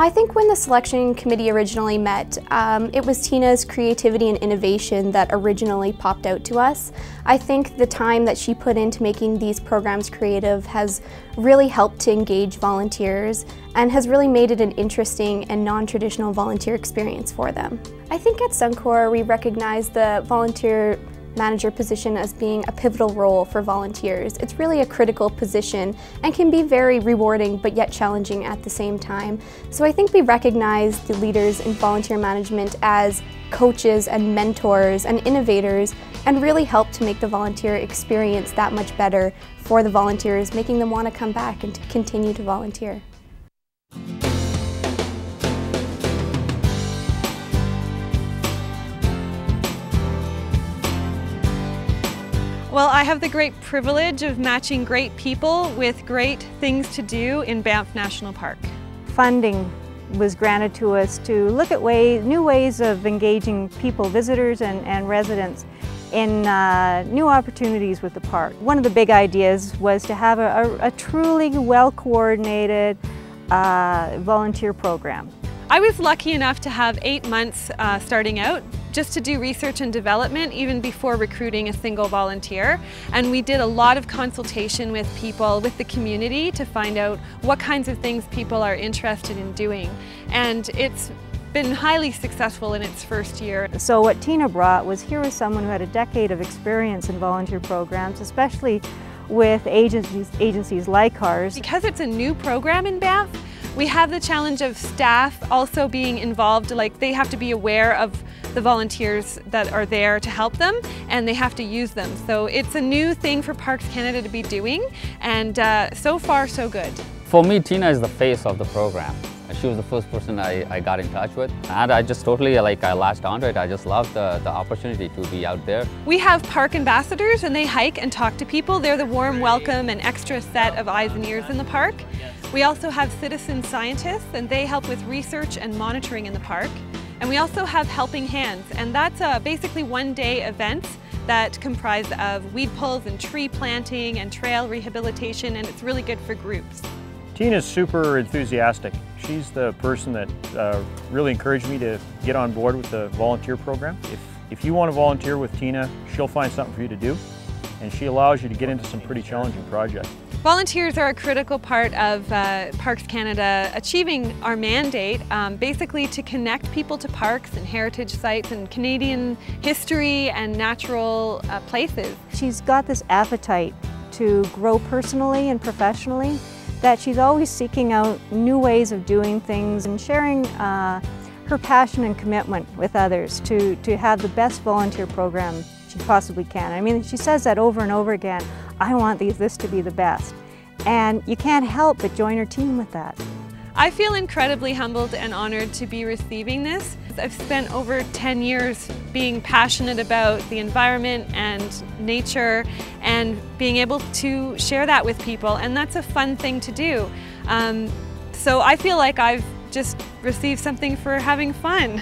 I think when the selection committee originally met, it was Tina's creativity and innovation that originally popped out to us. I think the time that she put into making these programs creative has really helped to engage volunteers and has really made it an interesting and non-traditional volunteer experience for them. I think at Suncor we recognize the volunteer manager position as being a pivotal role for volunteers. It's really a critical position and can be very rewarding but yet challenging at the same time. So I think we recognize the leaders in volunteer management as coaches and mentors and innovators and really help to make the volunteer experience that much better for the volunteers, making them want to come back and to continue to volunteer. Well, I have the great privilege of matching great people with great things to do in Banff National Park. Funding was granted to us to look at new ways of engaging people, visitors and residents in new opportunities with the park. One of the big ideas was to have a truly well-coordinated volunteer program. I was lucky enough to have 8 months starting out just to do research and development even before recruiting a single volunteer. And we did a lot of consultation with people, with the community, to find out what kinds of things people are interested in doing. And it's been highly successful in its first year. So what Tina brought was, here was someone who had a decade of experience in volunteer programs, especially with agencies like ours. Because it's a new program in Banff, we have the challenge of staff also being involved. Like, they have to be aware of the volunteers that are there to help them, and they have to use them. So it's a new thing for Parks Canada to be doing, and so far so good. For me, Tina is the face of the program. She was the first person I got in touch with, and I just totally I latched onto it. I just love the opportunity to be out there. We have park ambassadors, and they hike and talk to people. They're the warm welcome and extra set of eyes and ears in the park. We also have citizen scientists, and they help with research and monitoring in the park. And we also have helping hands, and that's basically one-day events that comprise of weed pulls and tree planting and trail rehabilitation, and it's really good for groups. Tina's super enthusiastic. She's the person that really encouraged me to get on board with the volunteer program. If you want to volunteer with Tina, she'll find something for you to do, and she allows you to get into some pretty challenging projects. Volunteers are a critical part of Parks Canada achieving our mandate, basically to connect people to parks and heritage sites and Canadian history and natural places. She's got this appetite to grow personally and professionally, that she's always seeking out new ways of doing things and sharing her passion and commitment with others to have the best volunteer program she possibly can. I mean, she says that over and over again. I want this to be the best. And you can't help but join her team with that. I feel incredibly humbled and honored to be receiving this. I've spent over 10 years being passionate about the environment and nature and being able to share that with people, and that's a fun thing to do. So I feel like I've just received something for having fun.